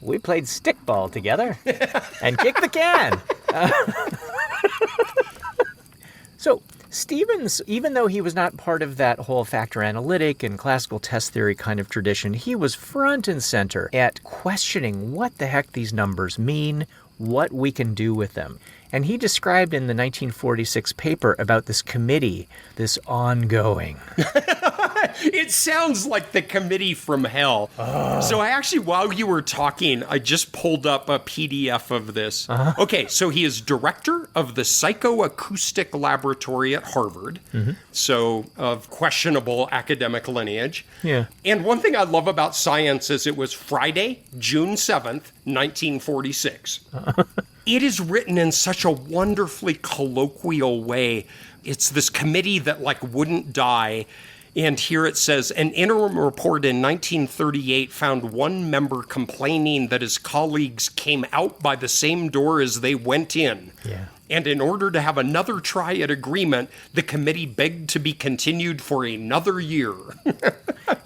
We played stickball together and kicked the can. So Stevens, even though he was not part of that whole factor analytic and classical test theory kind of tradition, he was front and center at questioning what the heck these numbers mean, what we can do with them. And he described in the 1946 paper about this committee, this ongoing. It sounds like the committee from hell. So I actually, while you were talking, I just pulled up a PDF of this. Okay, so he is director of the Psychoacoustic Laboratory at Harvard, so of questionable academic lineage. Yeah. And one thing I love about science is it was Friday, June 7th, 1946. It is written in such a wonderfully colloquial way. It's this committee that wouldn't die. And here it says, an interim report in 1938 found one member complaining that his colleagues came out by the same door as they went in. Yeah. And in order to have another try at agreement, the committee begged to be continued for another year.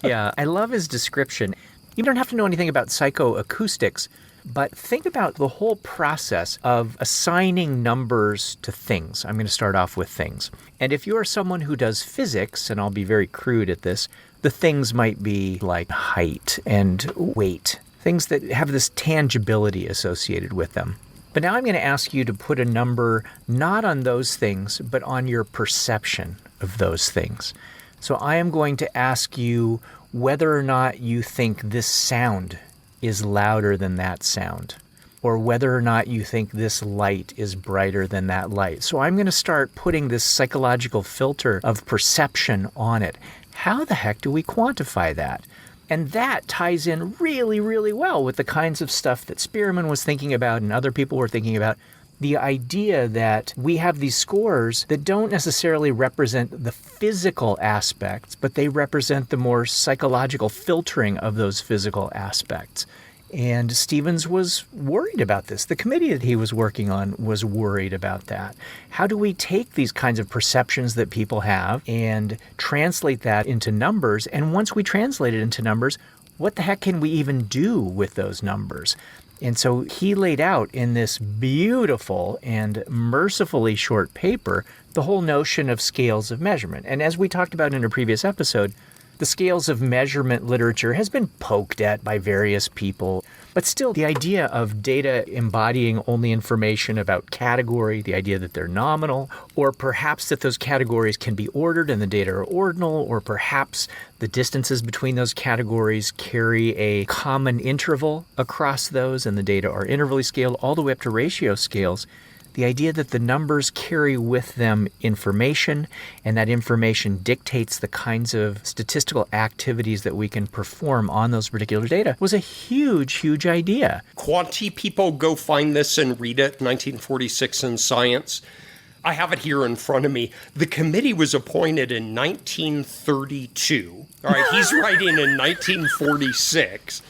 Yeah, I love his description. You don't have to know anything about psychoacoustics, but think about the whole process of assigning numbers to things. I'm going to start off with things. And if you are someone who does physics, and I'll be very crude at this, the things might be like height and weight, things that have this tangibility associated with them. But now I'm going to ask you to put a number not on those things, but on your perception of those things. So I am going to ask you whether or not you think this sound is louder than that sound, or whether or not you think this light is brighter than that light. So I'm going to start putting this psychological filter of perception on it. How the heck do we quantify that? And that ties in really, really well with the kinds of stuff that Spearman was thinking about and other people were thinking about. The idea that we have these scores that don't necessarily represent the physical aspects, but they represent the more psychological filtering of those physical aspects. And Stevens was worried about this. The committee that he was working on was worried about that. How do we take these kinds of perceptions that people have and translate that into numbers? And once we translate it into numbers, what the heck can we even do with those numbers? And so he laid out in this beautiful and mercifully short paper the whole notion of scales of measurement. And as we talked about in a previous episode, the scales of measurement literature has been poked at by various people. But still, the idea of data embodying only information about category, the idea that they're nominal, or perhaps that those categories can be ordered and the data are ordinal, or perhaps the distances between those categories carry a common interval across those and the data are intervally scaled all the way up to ratio scales. The idea that the numbers carry with them information, and that information dictates the kinds of statistical activities that we can perform on those particular data was a huge, huge idea. Quanti people, go find this and read it, 1946 in Science. I have it here in front of me. The committee was appointed in 1932. All right, he's writing in 1946.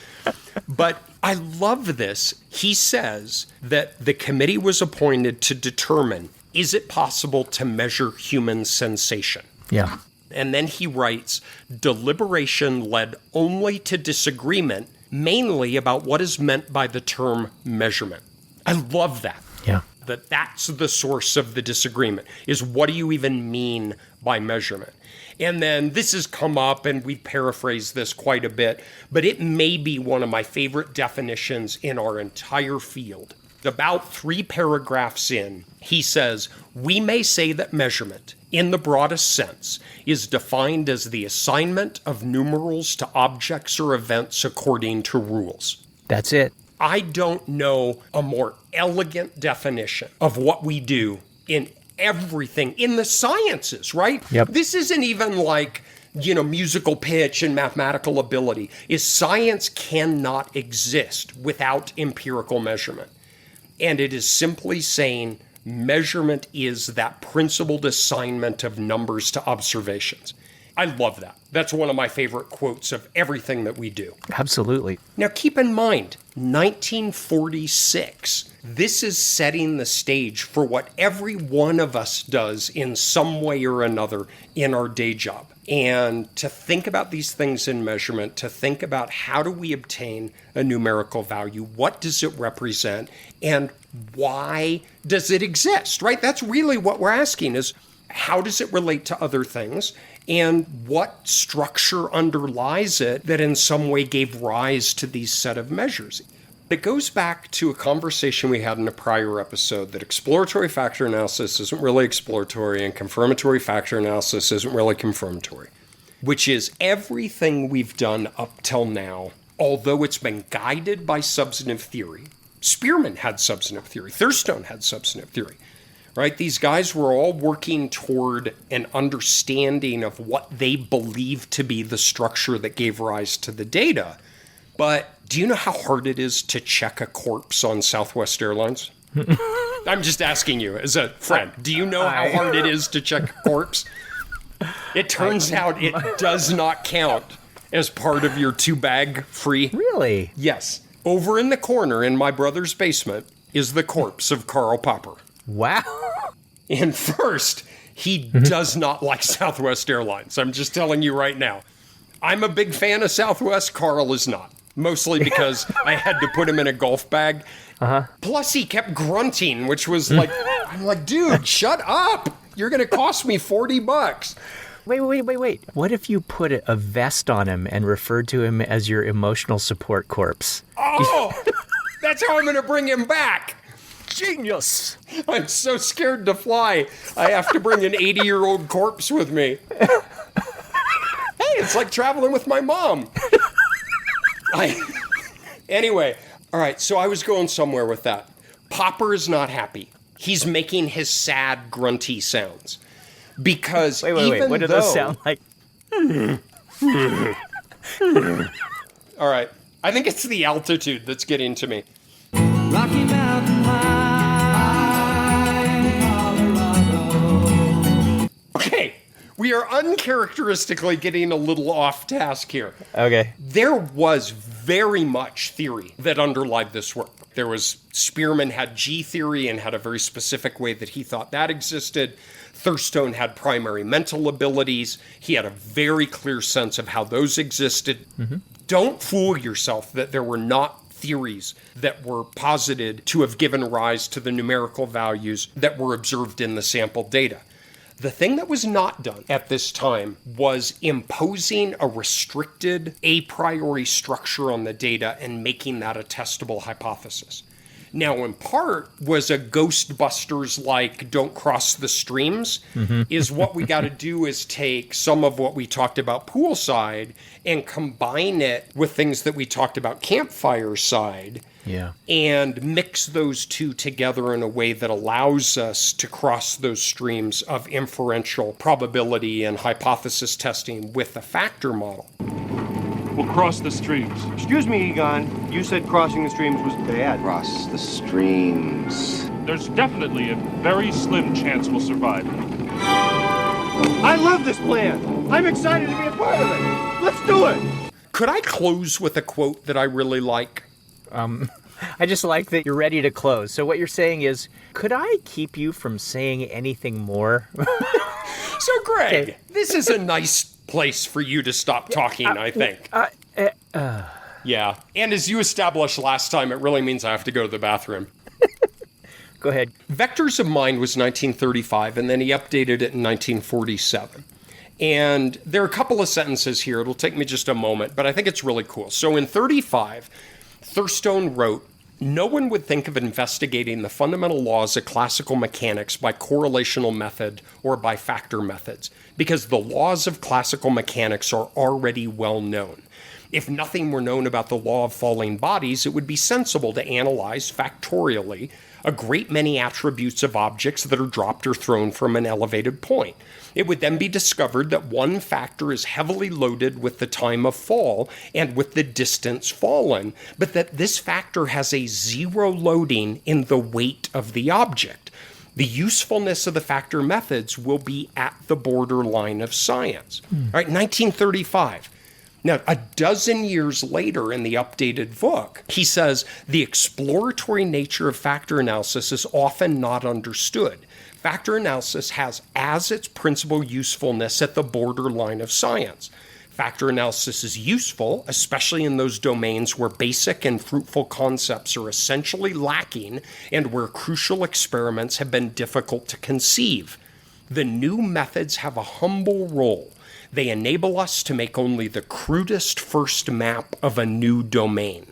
But I love this. He says that the committee was appointed to determine, is it possible to measure human sensation? Yeah. And then he writes, deliberation led only to disagreement, mainly about what is meant by the term measurement. I love that. Yeah. That's the source of the disagreement, is what do you even mean by measurement? And then this has come up, and we paraphrase this quite a bit, but it may be one of my favorite definitions in our entire field. About 3 paragraphs in, he says, we may say that measurement, in the broadest sense, is defined as the assignment of numerals to objects or events according to rules. That's it. I don't know a more elegant definition of what we do in everything in the sciences, right? Yep. This isn't even like, musical pitch and mathematical ability. Science cannot exist without empirical measurement. And it is simply saying measurement is that principled assignment of numbers to observations. I love that. That's one of my favorite quotes of everything that we do. Absolutely. Now, keep in mind, 1946, this is setting the stage for what every one of us does in some way or another in our day job. And to think about these things in measurement, to think about how do we obtain a numerical value, what does it represent, and why does it exist, right? That's really what we're asking is, how does it relate to other things? And what structure underlies it that in some way gave rise to these set of measures? It goes back to a conversation we had in a prior episode that exploratory factor analysis isn't really exploratory and confirmatory factor analysis isn't really confirmatory. which is everything we've done up till now, although it's been guided by substantive theory. Spearman had substantive theory. Thurstone had substantive theory, right? These guys were all working toward an understanding of what they believed to be the structure that gave rise to the data. But do you know how hard it is to check a corpse on Southwest Airlines? I'm just asking you as a friend. Do you know how hard it is to check a corpse? It turns out it does not count as part of your 2-bag free. Really? Yes. Over in the corner in my brother's basement is the corpse of Karl Popper. Wow. And first, he does not like Southwest Airlines. I'm just telling you right now. I'm a big fan of Southwest. Karl is not. Mostly because I had to put him in a golf bag. Plus, he kept grunting, which was like, I'm like, dude, shut up. You're going to cost me $40. Wait. What if you put a vest on him and referred to him as your emotional support corpse? Oh, that's how I'm going to bring him back. Genius. I'm so scared to fly. I have to bring an 80-year-old corpse with me. Hey, it's like traveling with my mom. Anyway, all right, so I was going somewhere with that. Popper is not happy. He's making his sad, grunty sounds. Because wait. What do those sound like? All right, I think it's the altitude that's getting to me. Rocky Mountain High, Colorado. Okay, we are uncharacteristically getting a little off task here. Okay. There was very much theory that underlied this work. There was, Spearman had G theory and had a very specific way that he thought that existed. Thurstone had primary mental abilities. He had a very clear sense of how those existed. Don't fool yourself that there were not theories that were posited to have given rise to the numerical values that were observed in the sample data. The thing that was not done at this time was imposing a restricted a priori structure on the data and making that a testable hypothesis. Now, in part, was a Ghostbusters-like don't cross the streams, is what we got to do is take some of what we talked about poolside and combine it with things that we talked about campfire side. Yeah. And mix those two together in a way that allows us to cross those streams of inferential probability and hypothesis testing with the factor model. We'll cross the streams. Excuse me, Egon. You said crossing the streams was bad. Cross the streams. There's definitely a very slim chance we'll survive. I love this plan. I'm excited to be a part of it. Let's do it. Could I close with a quote that I really like? I just like that you're ready to close. So what you're saying is, could I keep you from saying anything more? So, Greg, this is a nice place for you to stop talking, I think. Yeah. And as you established last time, it really means I have to go to the bathroom. Go ahead. Vectors of Mind was 1935, and then he updated it in 1947. And there are a couple of sentences here. It'll take me just a moment, but I think it's really cool. So in 35, Thurstone wrote, "No one would think of investigating the fundamental laws of classical mechanics by correlational method or by factor methods, because the laws of classical mechanics are already well known. If nothing were known about the law of falling bodies, it would be sensible to analyze factorially a great many attributes of objects that are dropped or thrown from an elevated point. It would then be discovered that one factor is heavily loaded with the time of fall and with the distance fallen, but that this factor has a zero loading in the weight of the object. The usefulness of the factor methods will be at the borderline of science." All right, 1935. Now, a dozen years later in the updated book, he says, "The exploratory nature of factor analysis is often not understood. Factor analysis has as its principal usefulness at the borderline of science. Factor analysis is useful, especially in those domains where basic and fruitful concepts are essentially lacking and where crucial experiments have been difficult to conceive. The new methods have a humble role. They enable us to make only the crudest first map of a new domain."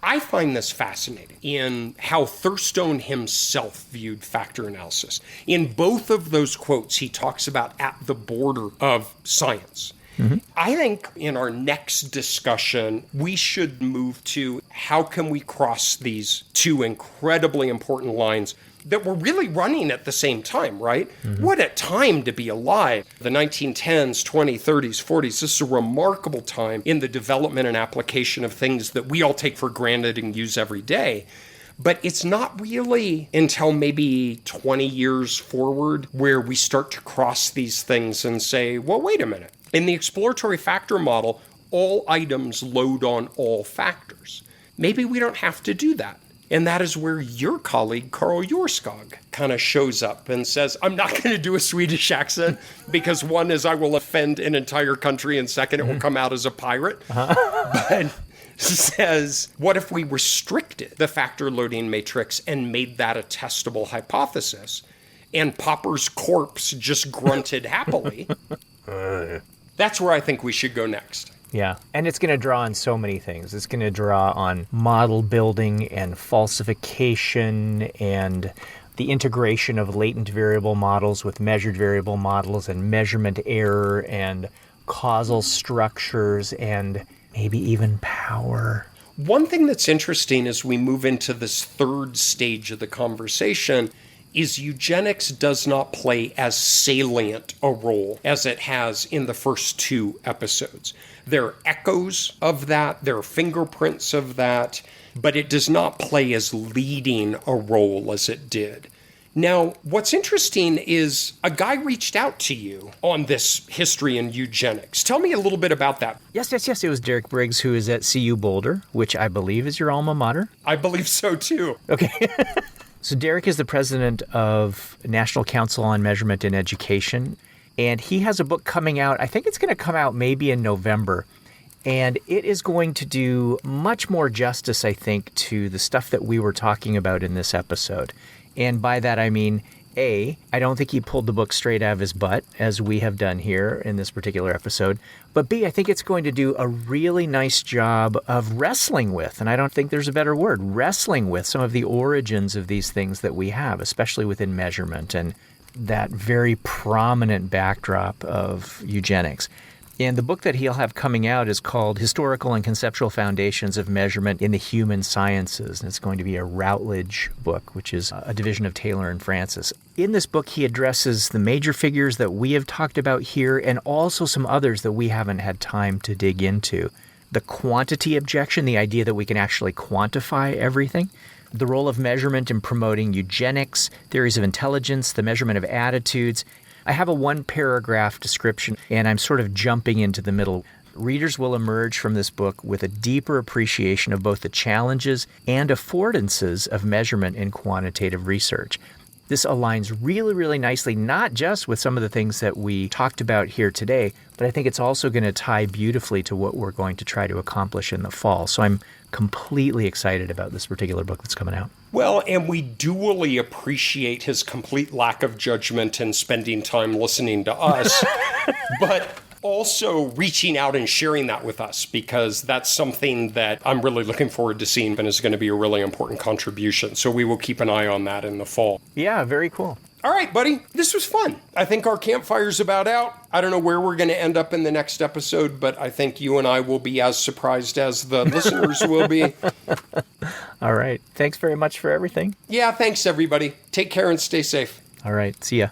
I find this fascinating in how Thurstone himself viewed factor analysis. In both of those quotes, he talks about at the border of science. I think in our next discussion, we should move to how can we cross these two incredibly important lines that were really running at the same time, right? What a time to be alive. The 1910s, 20s, 30s, 40s, this is a remarkable time in the development and application of things that we all take for granted and use every day. But it's not really until maybe 20 years forward where we start to cross these things and say, well, wait a minute. In the exploratory factor model, all items load on all factors. Maybe we don't have to do that. And that is where your colleague, Carl Jorskog, kind of shows up and says, I'm not going to do a Swedish accent because one is I will offend an entire country and second, it will come out as a pirate. But says, what if we restricted the factor loading matrix and made that a testable hypothesis? And Popper's corpse just grunted happily. That's where I think we should go next. Yeah, and it's going to draw on so many things. It's going to draw on model building and falsification and the integration of latent variable models with measured variable models and measurement error and causal structures and maybe even power. One thing that's interesting as we move into this third stage of the conversation is eugenics does not play as salient a role as it has in the first two episodes. There are echoes of that, there are fingerprints of that, but it does not play as leading a role as it did. Now, what's interesting is a guy reached out to you on this history in eugenics. Tell me a little bit about that. Yes. It was Derek Briggs, who is at CU Boulder, which I believe is your alma mater. I believe so, too. Okay. So Derek is the president of National Council on Measurement in Education, and he has a book coming out. I think it's going to come out maybe in November, and it is going to do much more justice, I think, to the stuff that we were talking about in this episode. And by that, I mean, A, I don't think he pulled the book straight out of his butt, as we have done here in this particular episode. But B, I think it's going to do a really nice job of wrestling with, and I don't think there's a better word, wrestling with some of the origins of these things that we have, especially within measurement and that very prominent backdrop of eugenics. And the book that he'll have coming out is called Historical and Conceptual Foundations of Measurement in the Human Sciences. And it's going to be a Routledge book, which is a division of Taylor and Francis. In this book, he addresses the major figures that we have talked about here and also some others that we haven't had time to dig into. The quantity objection, the idea that we can actually quantify everything. The role of measurement in promoting eugenics, theories of intelligence, the measurement of attitudes. I have a one-paragraph description, and I'm sort of jumping into the middle. Readers will emerge from this book with a deeper appreciation of both the challenges and affordances of measurement in quantitative research. This aligns really, really nicely, not just with some of the things that we talked about here today, but I think it's also going to tie beautifully to what we're going to try to accomplish in the fall. So I'm completely excited about this particular book that's coming out. Well, and we duly appreciate his complete lack of judgment and spending time listening to us, but also reaching out and sharing that with us, because that's something that I'm really looking forward to seeing and is going to be a really important contribution. So we will keep an eye on that in the fall. Yeah, very cool. All right, buddy, this was fun. I think our campfire's about out. I don't know where we're going to end up in the next episode, but I think you and I will be as surprised as the listeners will be. All right. Thanks very much for everything. Yeah, thanks, everybody. Take care and stay safe. All right. See ya.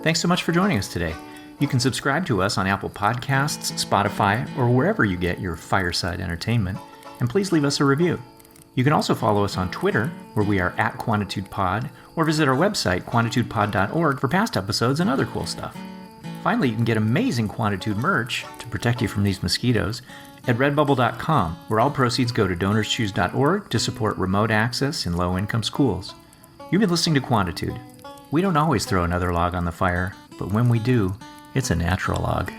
Thanks so much for joining us today. You can subscribe to us on Apple Podcasts, Spotify, or wherever you get your Fireside entertainment, and please leave us a review. You can also follow us on Twitter, where we are @QuantitudePod, or visit our website, quantitudepod.org, for past episodes and other cool stuff. Finally, you can get amazing Quantitude merch to protect you from these mosquitoes at redbubble.com, where all proceeds go to donorschoose.org to support remote access in low-income schools. You've been listening to Quantitude. We don't always throw another log on the fire, but when we do, it's a natural log.